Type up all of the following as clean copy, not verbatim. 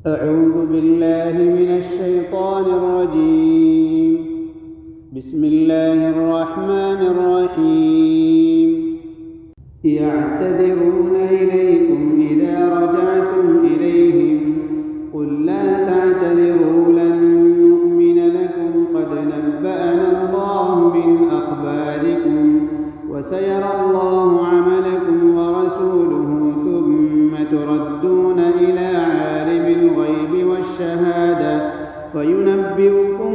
أعوذ بالله من الشيطان الرجيم. بسم الله الرحمن الرحيم. يعتذرون إليكم إذا رجعتم إليهم قل لا تعتذروا لن نؤمن لكم قد نبأنا الله من أخباركم وسيرى الله عملكم ورسوله ثم تردون إلى عالم الغيب والشهادة فينبئكم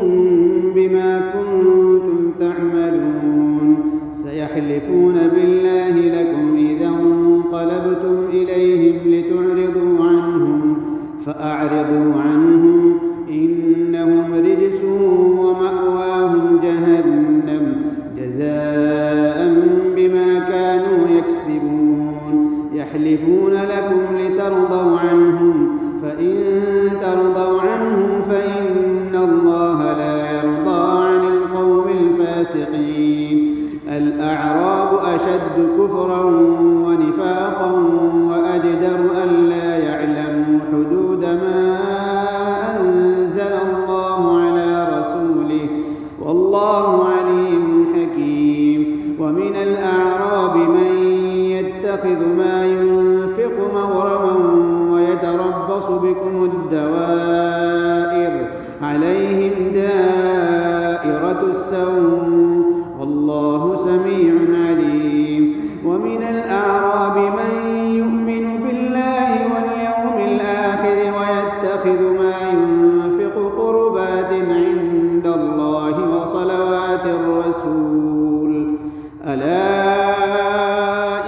بما كنتم تعملون. سيحلفون بالله لكم إذا انقلبتم إليهم لتعرضوا عنهم فأعرضوا عنهم إنهم رجس ومأواهم جهنم جزاء بما كانوا يكسبون. يحلفون لكم لترضوا عنهم فإن ترضوا عنهم فإن الله لا يرضى عن القوم الفاسقين. الأعراب أشد كفرا ونفاقا وأجدر ألا يعلموا حدود ما أنزل الله على رسوله والله عليم حكيم. ومن الأعراب من يتخذ ما ينفق مغرما ويتربص بكم الدوائر عليهم دائرة السوء والله سميع عليم. ومن الأعراب من يؤمن بالله واليوم الآخر ويتخذ ما ينفق قربات عند الله وصلوات الرسول ألا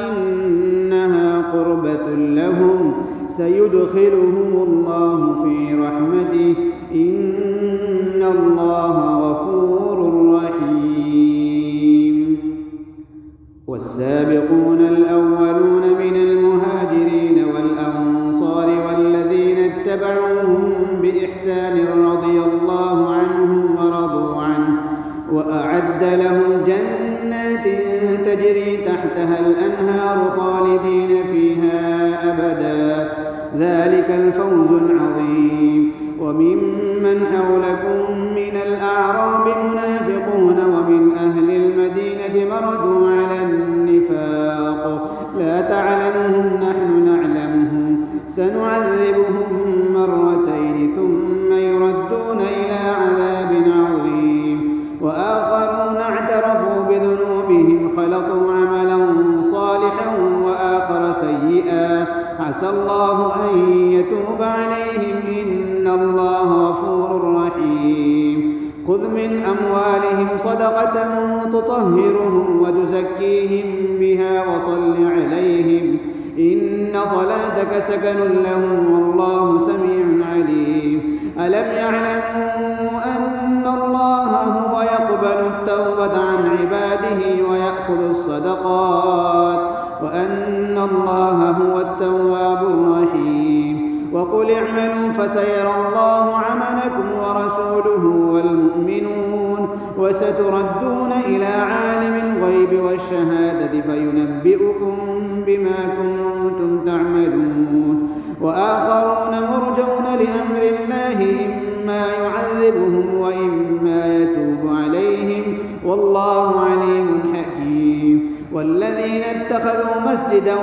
إنها قربة لهم سيدخلهم الله في رحمته إن الله غفور رحيم. والسابقون الأولون من المهاجرين والأنصار والذين اتبعوهم بإحسان رضي الله عنهم ورضوا عنه وأعد لهم جنات تجري تحتها الأنهار خالدين فيها أبدا ذلك الفوز العظيم. وممن حولكم من الأعراب منافقون ومن أهل المدينة مردوا على النفاق لا تعلمهم نحن نعلمهم سنعذبهم مرتين ثم يردون إلى عذاب عظيم. وآخرون اعترفوا بذنوبهم خلطوا عملا صالحا وآخر سيئا عسى الله أن يتوب عليهم إن الله غفور رحيم. خذ من أموالهم صدقة تطهرهم وتزكيهم بها وصل عليهم إن صلاتك سكن لهم والله سميع عليم. ألم يعلموا أن الله هو يقبل التوبة عن عباده ويأخذ الصدقات وأن الله هو التواب الرحيم. وقل اعملوا فسيرى الله عملكم ورسوله والمؤمنون وستردون إلى عالم الغيب والشهادة فينبئكم بما كنتم تعملون. وآخرون مرجون لأمر الله إما يعذبهم وإما يتوب عليهم والله عليم حكيم. والذين اتخذوا مسجدا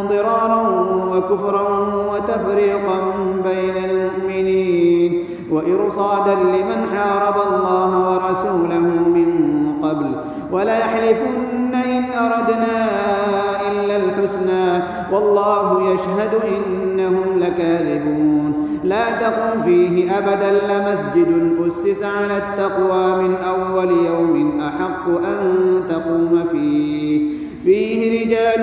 ضرارا وكفرا وتفريقا بين المؤمنين وإرصادا لمن حارب الله ورسوله من قبل ولا يحلفن إن أردنا إلا الحسنى والله يشهد إنهم لكاذبون. لا تقم فيه أبدا لمسجد أسس على التقوى من أول يوم أحق أن تقوم فيه رجال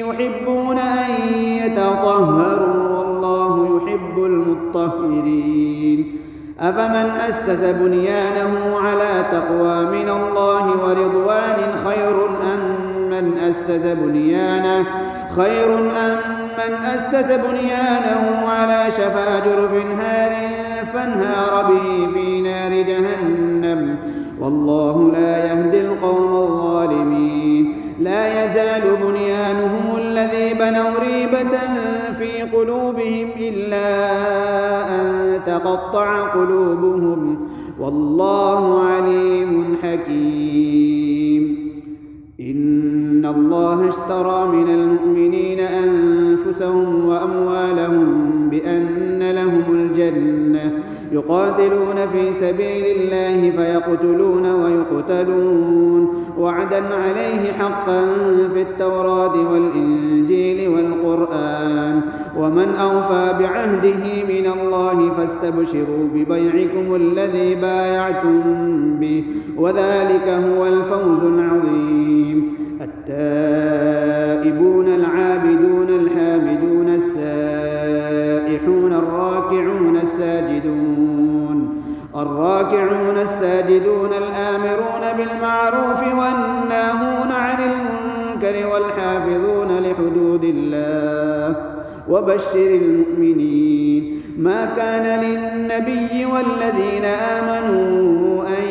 يحبون أن يتطهروا والله يحب المطهرين. أفمن أسس بنيانه على تقوى من الله ورضوان خير أم من أسس بنيانه على شفا جرف هار فانهار به في نار جهنم والله لا يهدي القوم الظالمين. لا يزال بنيانهم الذي بنوا ريبة في قلوبهم إلا أن فتقطع قلوبهم والله عليم حكيم. إن الله اشترى من المؤمنين أنفسهم وأموالهم بأن لهم الجنة يقاتلون في سبيل الله فيقتلون ويقتلون وعدا عليه حقا في التوراة والإنجيل والقرآن ومن أوفى بعهده من الله فاستبشروا ببيعكم الذي بايعتم به وذلك هو الفوز العظيم. التائبون العابدون الحامدون السائحون الراكعون الساجدون الآمرون بالمعروف والناهون عن المنكر والحافظون لحدود الله وبشر المؤمنين. ما كان للنبي والذين آمنوا أن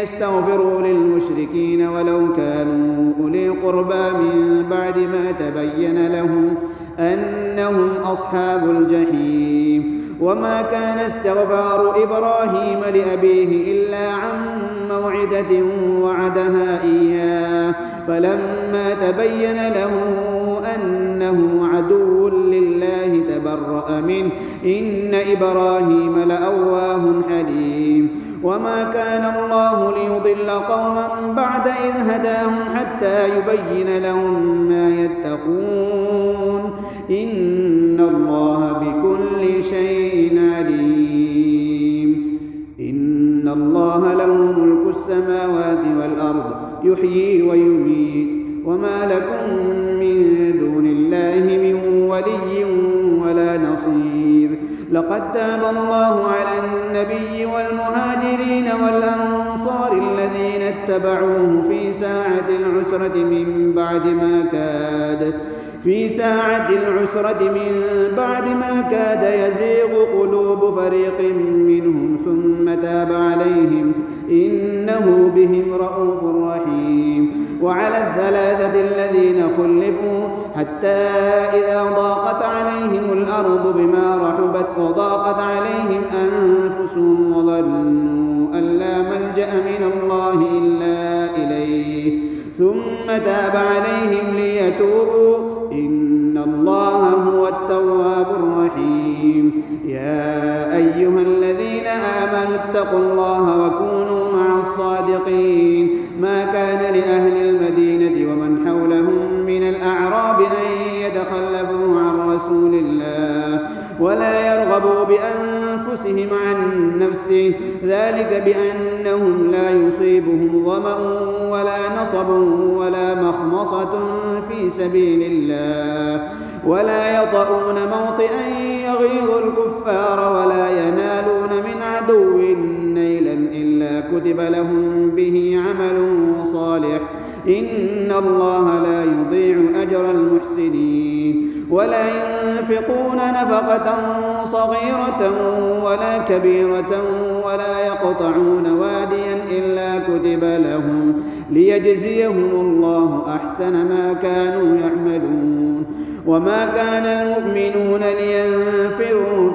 يستغفروا للمشركين ولو كانوا أولي قربى من بعد ما تبين لهم أنهم أصحاب الجحيم. وما كان استغفار إبراهيم لأبيه إلا عن موعدة وعدها إياه فلما تبين له أنه عدو لله تبرأ منه إن إبراهيم لأواه حليم. وما كان الله ليضل قوما بعد إذ هداهم حتى يبين لهم ما يتقون إن الله بكل شيء عليم. إن الله له ملك السماوات والأرض يحيي ويميت وما لكم من دون الله من ولي ولا نصير. لقد تاب الله على النبي والمهاجرين والأنصار الذين اتبعوه في ساعة العسرة من بعد ما كاد يزيغ قلوب فريق منهم ثم تاب عليهم إنه بهم رءوف رحيم. وعلى الثلاثة الذين خلفوا حتى إذا ضاقت عليهم الأرض بما رحبت وضاقت عليهم أنفسهم وظنوا أن لا ملجأ من الله إلا إليه ثم تاب عليهم ليتوبوا إن الله هو التواب الرحيم. يا أيها الذين آمنوا اتقوا الله وكونوا مع الصادقين. ما كان لأهل المدينة ومن حولهم من الأعراب أن يتخلفوا عن رسول الله ولا يرغبوا بأنفسهم عن نفسه ذلك بأنهم لا يصيبهم ظمأ ولا نصب ولا مخمصة في سبيل الله ولا يطؤون موطئا يغيظ الكفار ولا ينالون من عدو نيلا إلا كتب لهم به عمل صالح إن الله لا يضيع أجر المحسنين. ولا ينفقون نفقة صغيرة ولا كبيرة ولا يقطعون واديا إلا كتب لهم ليجزيهم الله أحسن ما كانوا يعملون. وما كان المؤمنون لينفروا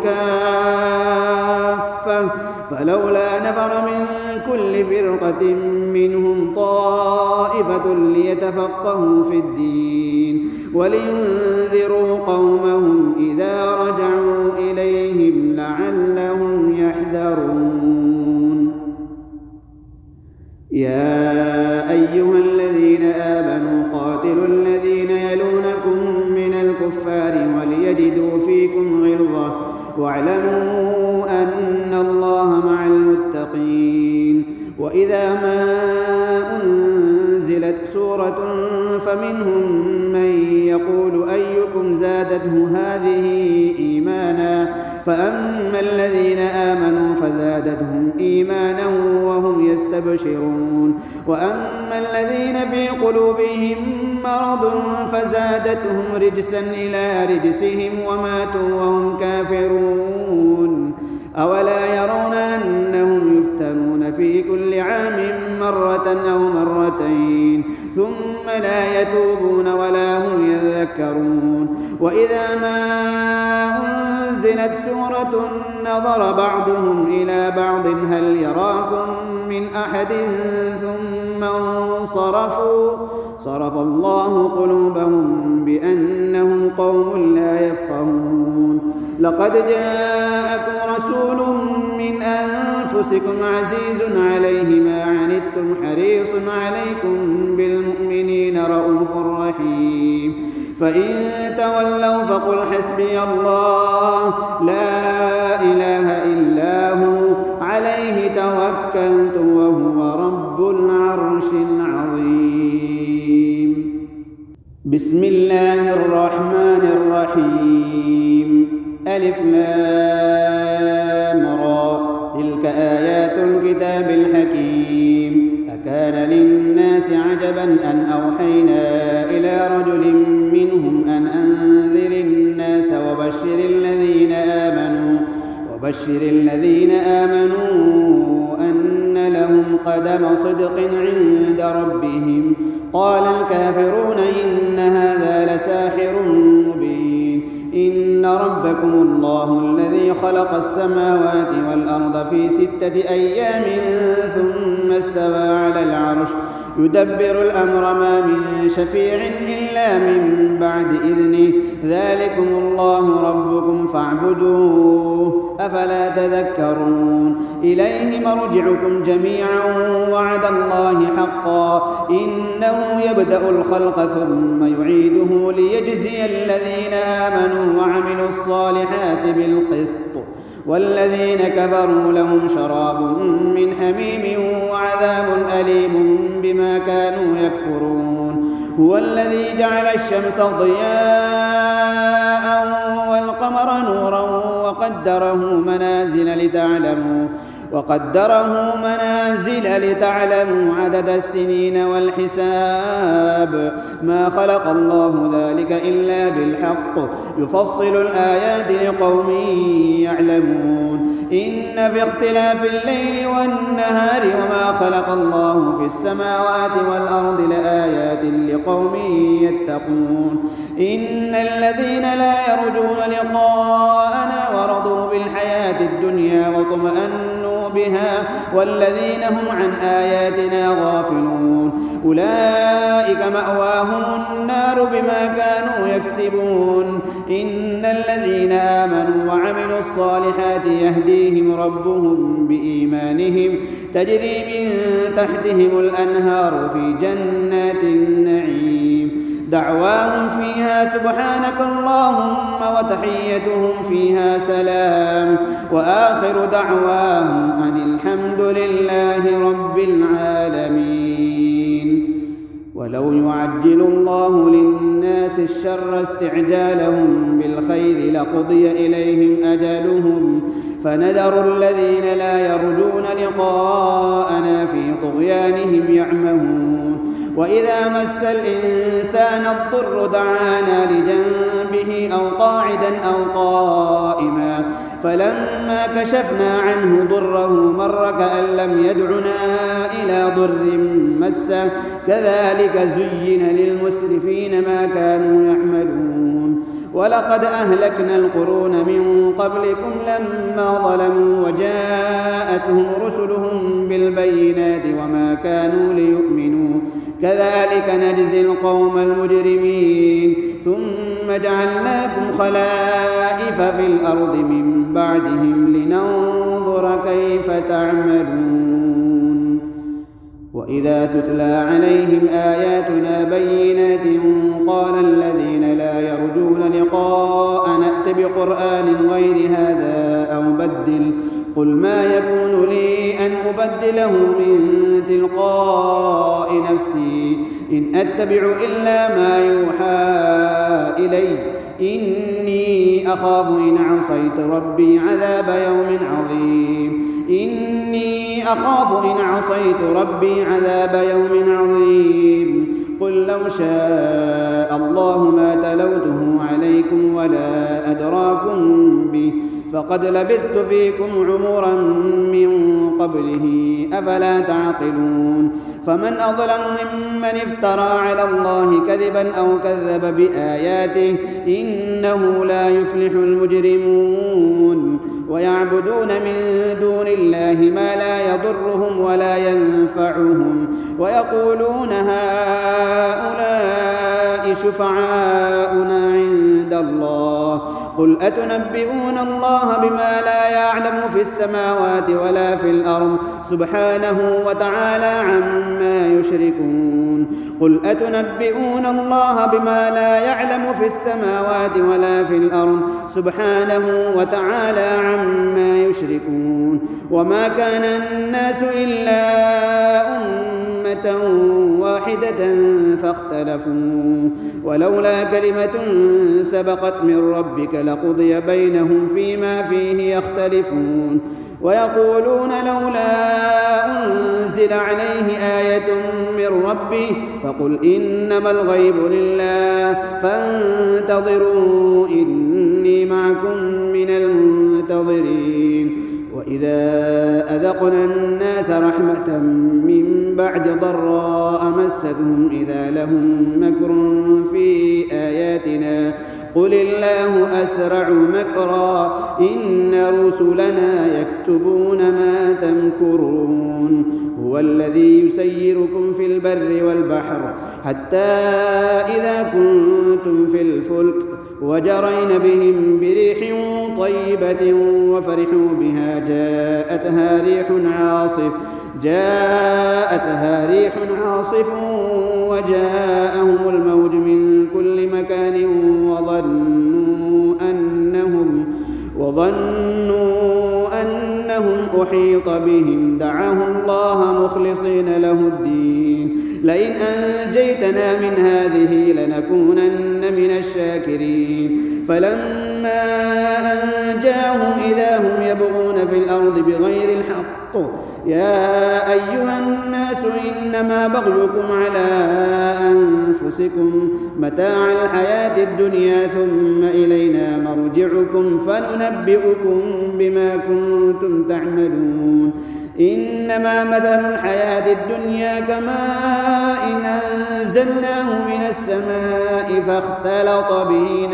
كافة فلولا نفر من كل فرقة منهم طائفة ليتفقهوا في الدين ولينذروا قومهم إذا رجعوا إليهم لعلهم يحذرون. يا أيها الذين آمنوا قاتلوا الذين يلونكم من الكفار وليجدوا فيكم غلظة واعلموا أن الله مع المتقين. وإذا ما أنزلت سورة فمنهم من يقول أيكم زادته هذه إيمانا فأما الذين آمنوا فزادتهم إيمانا وهم يستبشرون وأما الذين في قلوبهم مرض فزادتهم رجسا إلى رجسهم وماتوا وهم كافرون. أولا يرون أنهم يفتنون في كل عام مرة أو مرتين ثم لا يتوبون ولا هم يذكرون. وإذا ما أنزلت سورة نظر بعضهم إلى بعض هل يراكم من أحد ثم انصرفوا صرف الله قلوبهم بأنهم قوم لا يفقهون لقد جاءكم رسول من أنفسكم عزيز عليه ما عنتم حريص عليكم بالمؤمنين رؤوف رحيم فإن تولوا فقل حسبي الله لا إله إلا هو عليه توكلت وهو رب العرش العظيم بسم الله الرحمن الرحيم ألف لام را تلك آيات الكتاب الحكيم أكان للناس عجبا أن أوحينا إلى رجل منهم أن أنذر الناس وبشر الذين آمنوا أن لهم قدم صدق عند ربهم قال الكافرون إن هذا لساحر مبين إن ربكم الله الذي خلق السماوات والأرض في 6 أيام ثم استوى على العرش يدبر الأمر ما من شفيع إلا من بعد إذنه ذلكم الله ربكم فاعبدوه أفلا تذكرون إليه مرجعكم جميعا وعد الله حقا إنه يبدأ الخلق ثم يعيده ليجزي الذين آمنوا وعملوا الصالحات بالقسط والذين كفروا لهم شراب من حميم وعذاب أليم بما كانوا يكفرون هو الذي جعل الشمس ضياء والقمر نورا وقدره منازل لتعلموا عدد السنين والحساب ما خلق الله ذلك إلا بالحق يفصل الآيات لقوم يعلمون إن في اختلاف الليل والنهار وما خلق الله في السماوات والأرض لآيات لقوم يتقون إن الذين لا يرجون لقاءنا ورضوا بالحياة الدنيا واطمأنوا بها والذين هم عن آياتنا غافلون أولئك مأواهم النار بما كانوا يكسبون إن الذين آمنوا وعملوا الصالحات يهديهم ربهم بإيمانهم تجري من تحتهم الأنهار في جنات النعيم دعواهم فيها سبحانك اللهم وتحيتهم فيها سلام وآخر دعواهم أن الحمد لله رب العالمين ولو يعجل الله للناس الشر استعجالهم بالخير لقضي إليهم أجلهم فنذر الذين لا يرجون لقاءنا في طغيانهم يعمهون وإذا مس الإنسان الضر دعانا لجنبه أو قاعدا أو قائما فلما كشفنا عنه ضره مر كأن لم يدعنا إلى ضر مسه كذلك زين للمسرفين ما كانوا يعملون ولقد أهلكنا القرون من قبلكم لما ظلموا وجاءتهم رسلهم بالبينات وما كانوا ليؤمنوا كذلك نجزي القوم المجرمين ثم جعلناكم خلائف في الأرض من بعدهم لننظر كيف تعملون وإذا تتلى عليهم آياتنا بينات قال الذين لا يرجون لقاء نأت بقرآن غير هذا أو بدل قل ما يكون لي أن أبدله من تلقاء نفسي إن أتبع إلا ما يوحى إلي إني أخاف إن عصيت ربي عذاب يوم عظيم قل لو شاء الله ما تلوته عليكم ولا أدراكم به فقد لبثت فيكم عمرا من قبله أفلا تعقلون فمن أظلم من افترى على الله كذبا أو كذب بآياته إنه لا يفلح المجرمون ويعبدون من دون الله ما لا يضرهم ولا ينفعهم ويقولون هؤلاء شفعاؤنا عند الله قل أتنبئون الله بما لا يعلم في السماوات ولا في الأرض سبحانه وتعالى عما يشركون قل أتنبئون الله بما لا يعلم في السماوات ولا في الأرض سبحانه وتعالى عما يشركون وما كان الناس إلا أمة واحدة فاختلفوا ولولا كلمة سبقت من ربك لقضي بينهم فيما فيه يختلفون ويقولون لولا أنزل عليه آية من ربه فقل إنما الغيب لله فانتظروا إني معكم من المنتظرين وإذا أذقنا الناس رحمة من بعد ضراء مستهم إذا لهم مكر في آياتنا قل الله أسرع مكرا إن رسلنا يكتبون ما تمكرون هو الذي يسيركم في البر والبحر حتى إذا كنتم في الفلك وجرين بهم بريح طيبة وفرحوا بها جاءتها ريح عاصف وجاءهم الموج من كل مكان وظنوا أنهم أحيط بهم دعوا الله مخلصين له الدين لئن أنجيتنا من هذه لنكونن من الشاكرين فلما أنجاهم إذا هم يبغون في الأرض بغير الحق يا أيها الناس إنما بغيكم على أنفسكم متاع الحياة الدنيا ثم إلينا مرجعكم فننبئكم بما كنتم تعملون إنما مثل الحياة الدنيا كماء أنزلناه من السماء فاختلط به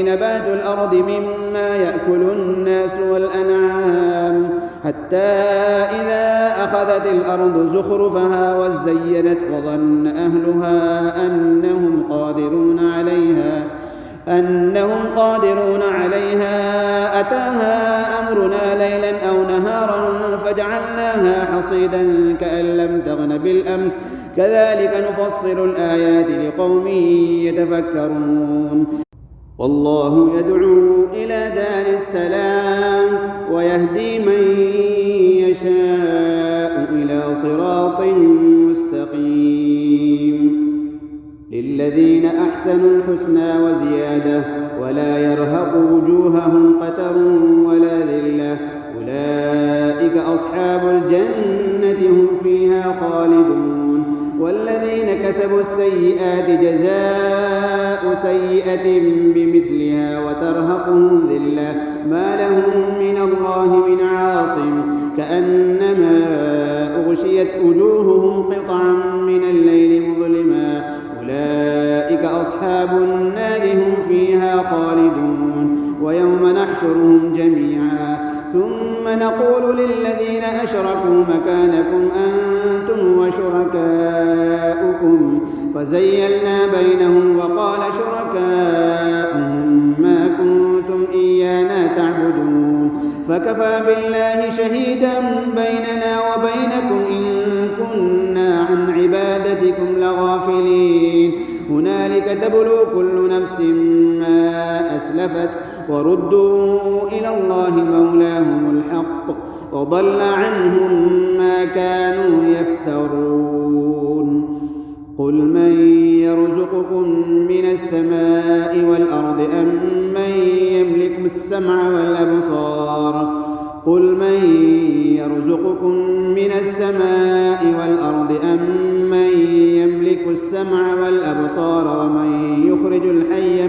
نبات الأرض مما يأكل الناس والأنعام حتى إذا أخذت الأرض زخرفها وزينت وظن أهلها أنهم قادرون عليها أتاها أمرنا ليلا أو نهارا فجعلناها حصيدا كأن لم تغن بالأمس كذلك نفصل الآيات لقوم يتفكرون والله يدعو إلى دار السلام ويهدي من يشاء إلى صراط مستقيم للذين أحسنوا الحسنى وزيادة ولا يرهق وجوههم قتر ولا ذلة أولئك أصحاب الجنة هم فيها خالدون والذين كسبوا السيئات جزاء سيئة بمثلها وترهقهم ذلة ما لهم من الله من عاصم كأنما أغشيت وجوههم قطعا من الليل مظلما أولئك أصحاب النار هم فيها خالدون ويوم نحشرهم جميعا ثم نقول للذين أشركوا مكانكم أنتم وشركاؤكم فزيلنا بينهم وقال شركاؤهم ما كنتم إيانا تعبدون فكفى بالله شهيدا بيننا وبينكم إن كنا عن عبادتكم لغافلين هنالك تبلو كل نفس ما أسلفت وردوا إلى الله مولاهم الحق وضل عنهم ما كانوا يفترون قل من يرزقكم من السماء والأرض أم من يملك السمع والأبصار قل من يرزقكم من السماء والأرض أم من يملك السمع والأبصار ومن يخرج الحي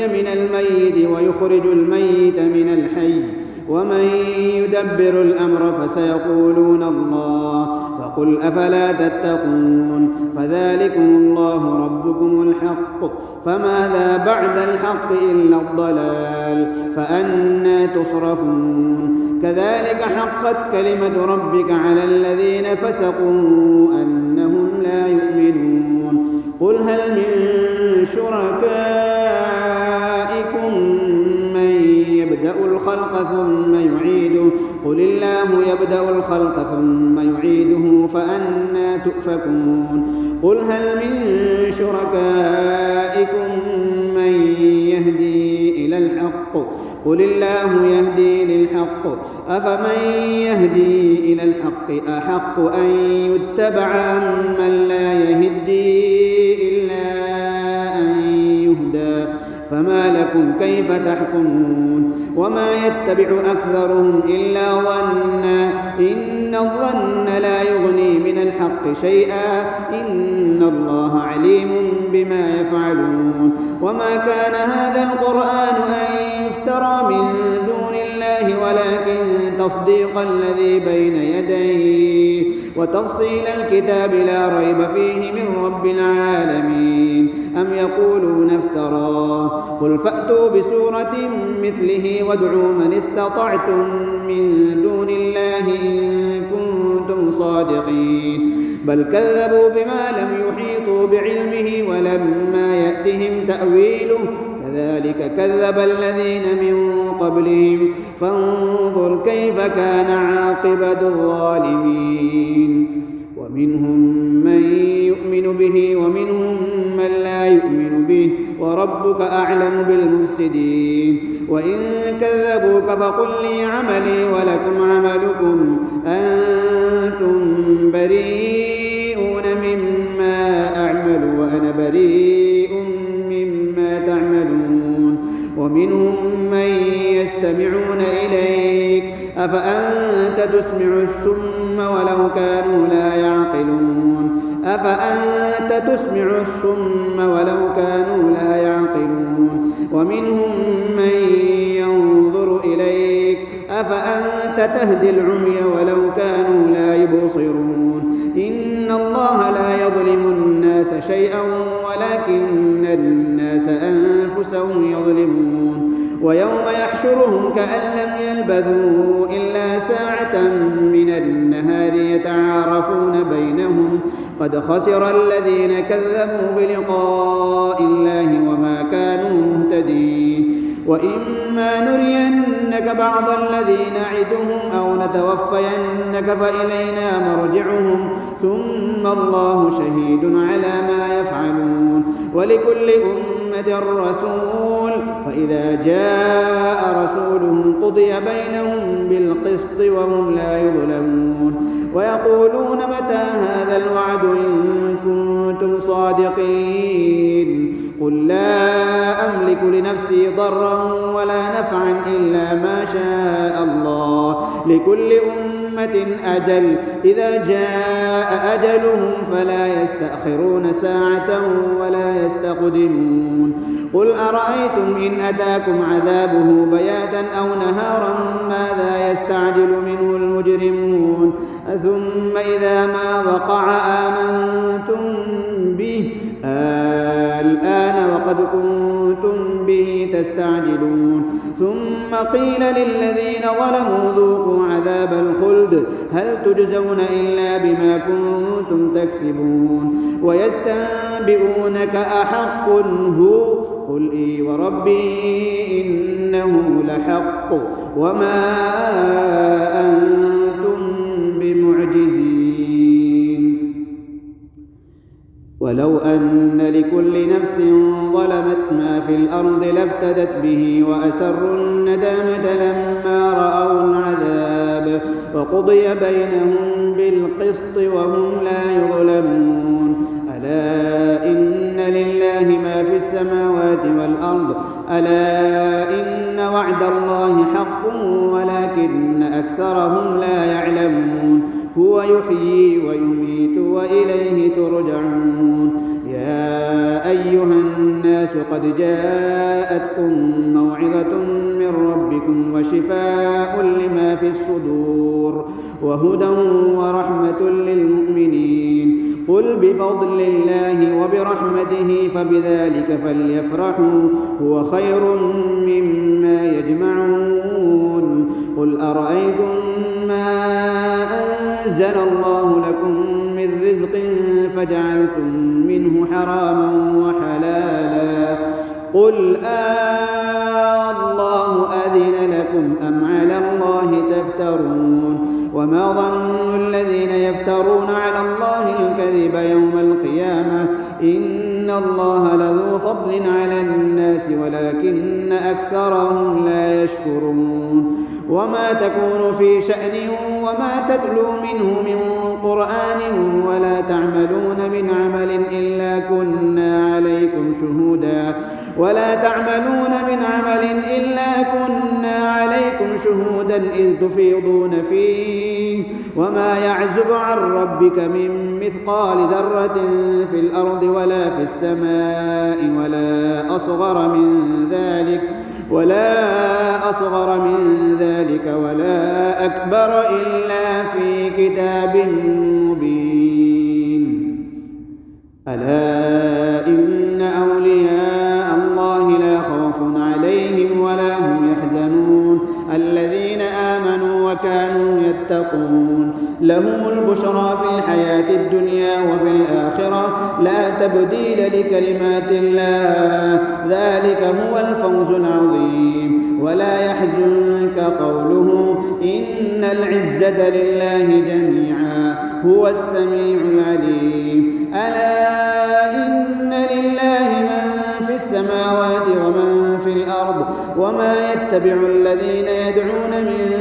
من الميت ويخرج الميت من الحي ومن يدبر الأمر فسيقولون الله فقل أفلا تتقون فذلكم الله ربكم الحق فماذا بعد الحق إلا الضلال فأنى تصرفون كذلك حقت كلمة ربك على الذين فسقوا أنهم لا يؤمنون قل هل من شركائكم من يبدأ الخلق ثم يعيده قل الله يبدأ الخلق ثم يعيده فأنى تؤفكون قل هل من شركائكم من يهدي إلى الحق قل الله يهدي للحق أفمن يهدي إلى الحق أحق أن يتبع أمن لا يهدي إلا أن يهدى فما لكم كيف تحكمون وما يتبع أكثرهم إلا ظنا إن الظن لا يغني من الحق شيئا إن الله عليم بما يفعلون وما كان هذا القرآن أن يفترى من دون الله ولكن تصديق الذي بين يديه وتفصيل الكتاب لا ريب فيه من رب العالمين أم يقولون افتراه قل فأتوا بسورة مثله وادعوا من استطعتم من دون الله إن كنتم صادقين بل كذبوا بما لم يحيطوا بعلمه ولما يأتهم تأويله كذلك كذب الذين من قبلهم فانظر كيف كان عاقبة الظالمين ومنهم من يؤمن به ومنهم من لا يؤمن به وربك أعلم بالمفسدين وإن كذبوك فقل لي عملي ولكم عملكم أنتم بريئون مما أعمل وأنا بريء مما تعملون ومنهم من يستمعون إليك أفأنت تسمع الصم ولو كانوا لا يعقلون أفأنت تسمع الصم ولو كانوا لا يعقلون ومنهم من ينظر إليك أفأنت تهدي العمي ولو كانوا لا يبصرون إن الله لا يظلم الناس شيئا ولكن الناس أنفسهم يظلمون ويوم يحشرهم كأن لم يلبثوا إلا ساعة من النهار يتعارفون بينهم قد خسر الذين كذبوا بلقاء الله وما كانوا مهتدين وإما نرينك بعض الذي نعدهم أو نتوفينك فإلينا مرجعهم ثم الله شهيد على ما يفعلون ولكل أمة رسول فإذا جاء رسولهم قضي بينهم بالقسط وهم لا يظلمون ويقولون متى هذا الوعد إن كنتم صادقين قل لا أملك لنفسي ضرا ولا نفعا إلا ما شاء الله لكل أمة أجل إذا جاء أجلهم فلا يستأخرون ساعة ولا يستقدمون قل أرأيتم إن أتاكم عذابه بياتا أو نهارا ماذا يستعجل منه المجرمون ثم إذا ما وقع آمنتم به الآن وقد كنتم به تستعجلون ثم قيل للذين ظلموا ذوقوا عذاب الخلد هل تجزون إلا بما كنتم تكسبون ويستنبئونك أحق هو قل إي وربي إنه لحق وما أنتم بمعجزين ولو أن لكل نفس ظلمت ما في الأرض لافتدت به وأسروا الندامة لما رأوا العذاب وقضي بينهم بالقسط وهم لا يظلمون ألا إن لله ما في السماوات والأرض ألا إن وعد الله حق ولكن أكثرهم لا يعلمون هو يحيي ويميت وإليه ترجعون يا أيها الناس الناس قد جاءتكم موعظة من ربكم وشفاء لما في الصدور وهدى ورحمة للمؤمنين قل بفضل الله وبرحمته فبذلك فليفرحوا هو خير مما يجمعون قل أرأيتم ما أنزل الله لكم من رزق فجعلتم منه حراما وحلالا قل الله أذن لكم أم على الله تفترون وما ظن الذين يفترون على الله الكذب يوم القيامة إن الله لذو فضل على الناس ولكن أكثرهم لا يشكرون وما تكون في شأن وما تتلو منه من قرآن ولا تعملون من عمل إلا كنا عليكم شهودا إذ تفيضون فيه وما يعزب عن ربك من مثقال ذرة في الأرض ولا في السماء ولا أصغر من ذلك ولا أكبر إلا في كتاب مبين ألا إن أولياء الله لا خوف عليهم ولا هم يحزنون الذين آمنوا وكانوا يتقون لهم البشرى في الحياة الدنيا وفي الآخرة لا تبديل لكلمات الله ذلك هو الفوز العظيم ولا يحزنك قولهم إن العزة لله جميعا هو السميع العليم ألا إن لله من في السماوات ومن في الأرض وما يتبع الذين يدعون من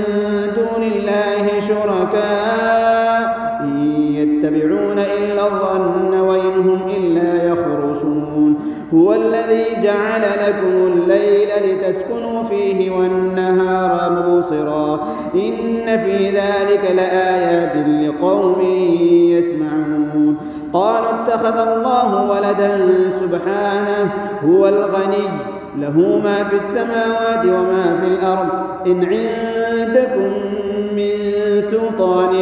دون الله شركاء إن يتبعون إلا الظن وإن هم إلا يخرصون هو الذي جعل لكم الليل لتسكنوا فيه والنهار مبصرا إن في ذلك لآيات لقوم يسمعون قالوا اتخذ الله ولدا سبحانه هو الغني له ما في السماوات وما في الأرض إن عندكم من سلطان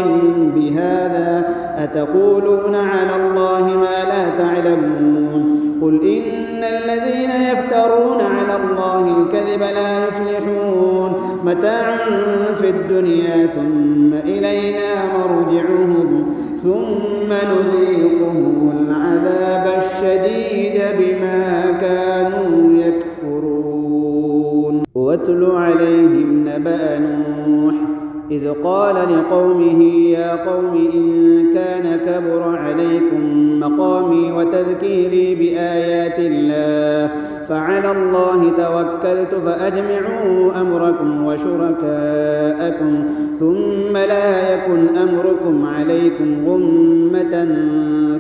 بهذا أتقولون على الله ما لا تعلمون قل إن الذين يفترون على الله الكذب لا يفلحون متاع في الدنيا ثم إلينا مرجعهم ثم نذيقهم العذاب الشديد بما كانوا يكفرون واتل عليهم نبأ نوح إذ قال لقومه يا قوم إن كان كبر عليكم مقامي وتذكيري بآيات الله فعلى الله توكلت فأجمعوا أمركم وشركاءكم ثم لا يكن أمركم عليكم غمة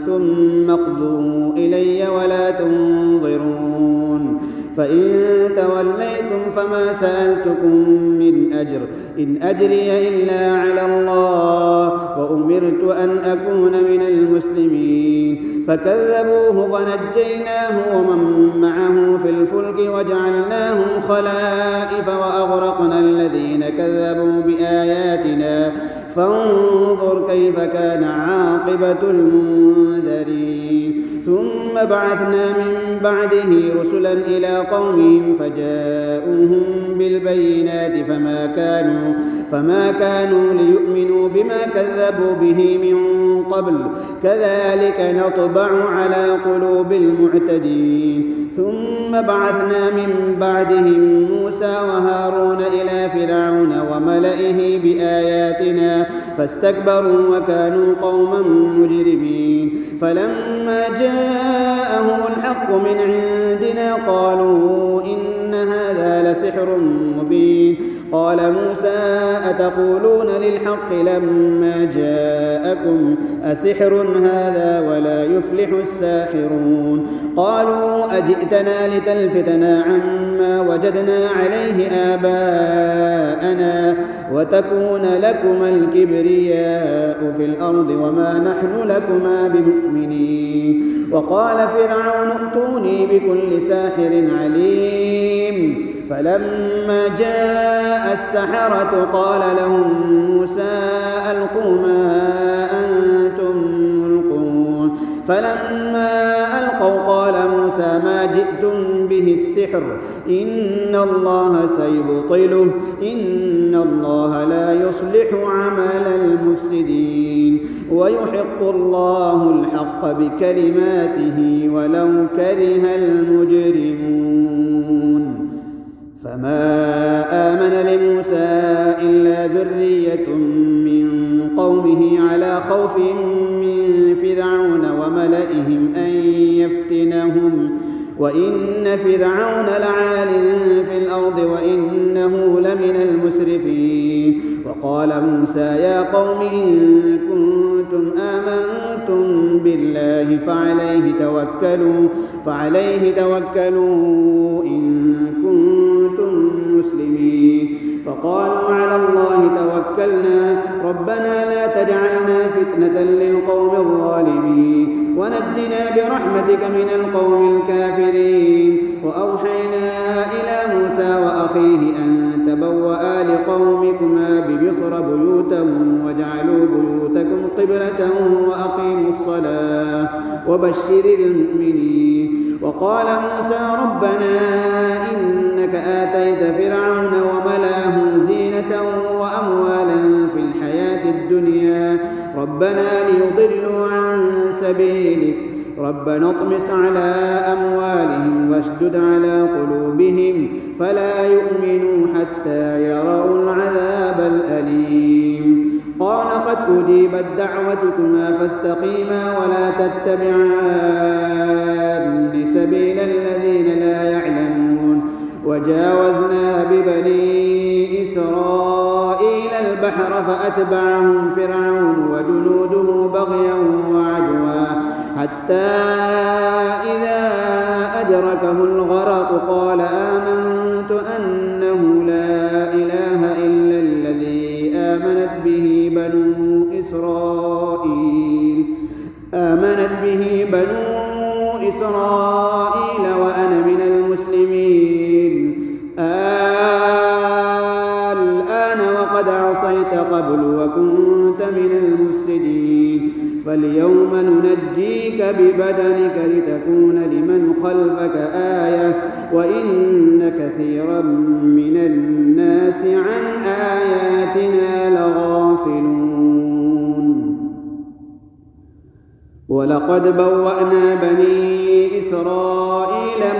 ثم اقضوا إلي ولا تنظرون فإن توليتم فما سألتكم من أجر إن أجري إلا على الله وأمرت أن أكون من المسلمين فكذبوه فنجيناه ومن معه في الفلك وجعلناهم خلائف وأغرقنا الذين كذبوا بآياتنا فانظر كيف كان عاقبة المنذرين ثم بعثنا من بعده رسلا إلى قومهم فجاءوهم بالبينات فما كانوا ليؤمنوا بما كذبوا به من قبل كذلك نطبع على قلوب المعتدين ثم بعثنا من بعدهم موسى وهارون إلى فرعون وملئه بآياتنا فاستكبروا وكانوا قوما مجرمين فلما جاءهم الحق من عندنا قالوا إن هذا لسحر مبين قال موسى أتقولون للحق لما جاءكم أسحر هذا ولا يفلح الساحرون قالوا أجئتنا لتلفتنا عما وجدنا عليه آباءنا وتكون لكما الكبرياء في الأرض وما نحن لكما بمؤمنين وقال فرعون ائتوني بكل ساحر عليم فلما جاء السحرة قال لهم موسى ألقوا ما أنتم ملقون فلما ألقوا قال موسى ما جئتم به السحر إن الله سيبطله إن الله لا يصلح عمل المفسدين ويحق الله الحق بكلماته ولو كره المجرمون فما آمن لموسى إلا ذرية من قومه على خوف من فرعون وملئهم أن يفتنهم وإن فرعون لعال في الأرض وإنه لمن المسرفين وقال موسى يا قوم إن كنتم آمنتم بالله فعليه توكلوا إن كنتم مسلمين فقالوا على الله توكلنا ربنا لا تجعلنا فتنة للقوم الظالمين ونجنا برحمتك من القوم الكافرين وأوحينا إلى موسى وأخيه أن تبوأ لقومكما بمصر بيوتا واجعلوا بيوتكم قبلة وأقيموا الصلاة وبشر المؤمنين وقال موسى ربنا إنك آتيت فرعون وملأه زينة وأموالا في الحياة الدنيا ربنا ليضلوا عن سبيلك ربنا اطمس على أموالهم واشدد على قلوبهم فلا يؤمنوا حتى يروا العذاب الأليم قال قد أجيبت دعوتكما فاستقيما ولا تتبعان سبيل الذين لا يعلمون وجاوزنا ببني إسرائيل البحر فأتبعهم فرعون وجنوده بغيا وعدوا حتى إذا أدركه الغرق قال آمنت أنه لا إله إلا الذي آمنت به بنو إسرائيل وأنا من المسلمين الآن وقد عصيت قبل وكنت من المفسدين فاليوم ننجيك ببدنك لتكون لمن خلفك آية وإن كثيرا من الناس عن آياتنا لغافلون ولقد بوأنا بني إسرائيل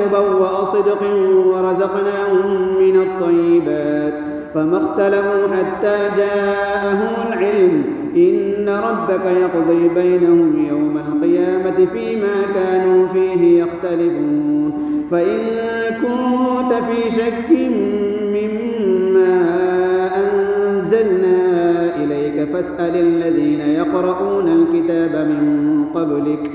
مبوأ صدق ورزقناهم من الطيبات فما اختلفوا حتى جاءهم العلم إن ربك يقضي بينهم يوم القيامة فيما كانوا فيه يختلفون فإن كنت في شك مما أنزلنا إليك فاسأل الذين يقرؤون الكتاب من قبلك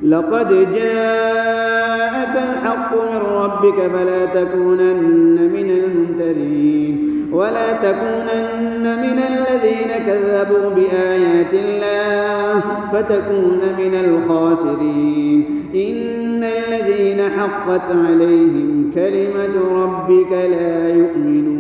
لقد جاءك الحق من ربك فلا تكونن من الممترين ولا تكونن من الذين كذبوا بآيات الله فتكون من الخاسرين إن الذين حقت عليهم كلمة ربك لا يؤمنون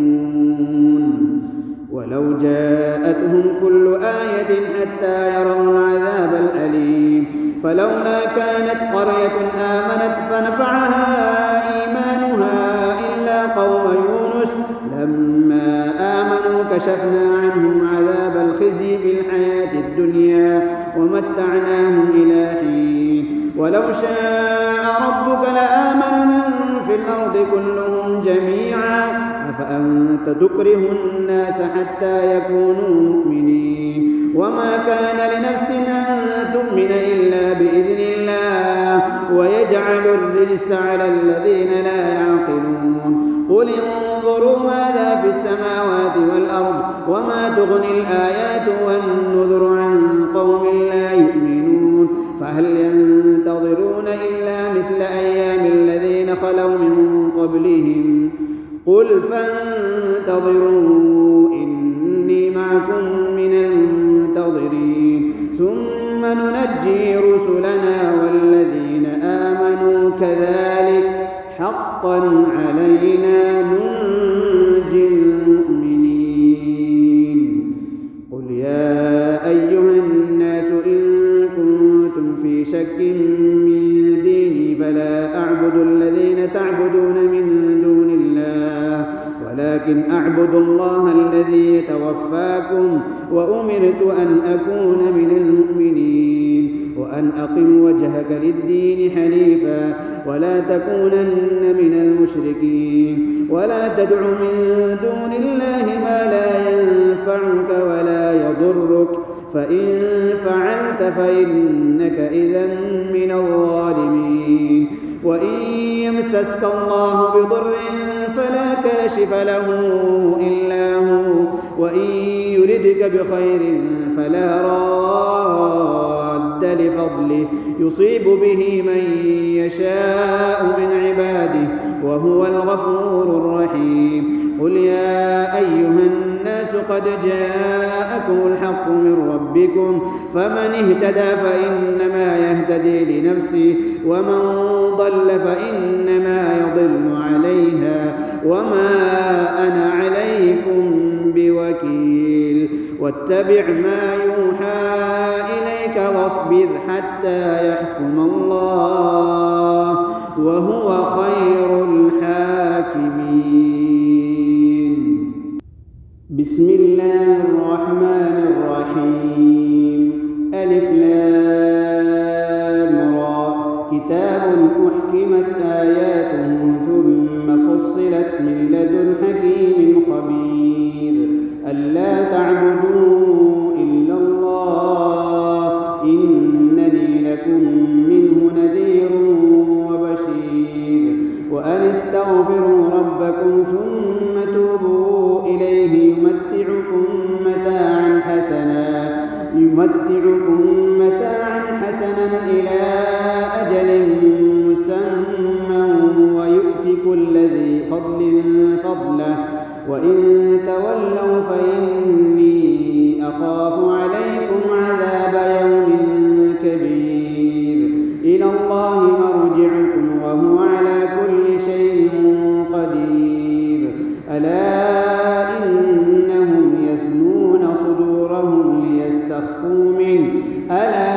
ولو جاءتهم كل آية حتى يروا العذاب الأليم فلولا كانت قرية آمنت فنفعها إيمانها إلا قوم يونس لما آمنوا كشفنا عنهم عذاب الخزي في الحياة الدنيا ومتعناهم إلى حين ولو شاء ربك لآمن من في الأرض كلهم جميعا أفأنت تكره الناس حتى يكونوا مؤمنين وما كان لنفس أن تؤمن إلا بإذن الله ويجعل الرجس على الذين لا يعقلون قل قل انظروا ماذا في السماوات والأرض وما تغني الآيات والنذر عن قوم لا يؤمنون فهل ينتظرون إلا مثل أيام الذين خلوا من قبلهم قل فانتظروا إني معكم من المنتظرين ثم ننجي رسلنا والذين آمنوا كذلك حقا علينا ننجي المؤمنين قل يا أيها الناس إن كنتم في شك من ديني فلا أعبد الذين تعبدون من دون الله ولكن أعبد الله الذي يتوفاكم وأمرت أن أكون من المؤمنين وأن أقم وجهك للدين حنيفا ولا تكونن من المشركين ولا تدع من دون الله ما لا ينفعك ولا يضرك فإن فعلت فإنك إذا من الظالمين وإن يمسسك الله بضر فلا كاشف له إلا هو وإن يردك بخير فلا راد لفضله يصيب به من يشاء من عباده وهو الغفور الرحيم قل يا أيها الناس قد جاءكم الحق من ربكم فمن اهتدى فإنما يهتدي لنفسه ومن ضل فإنما يضل عليها وما أنا عليكم بوكيل واتبع ما يوحى إليك واصبر حتى يحكم الله وهو خير الحاكمين بسم الله الرحمن الرحيم ألف لام را كتاب أحكمت آياته ثم فصلت من لدن حكيم خبير ألا تعبدوا إلا الله إنني لكم منه نذير وبشير وأن استغفروا ربكم ثم توبوا إليه يمتعكم متاعا حسنا إلى أجل مسمى ويؤت كل ذي فضل فضله وإن تولوا فإني أخاف عليكم عذاب يوم كبير إلى الله مرجعكم وهو على كل شيء قدير ألا إنهم يثنون صدورهم ليستخفوا منه ألا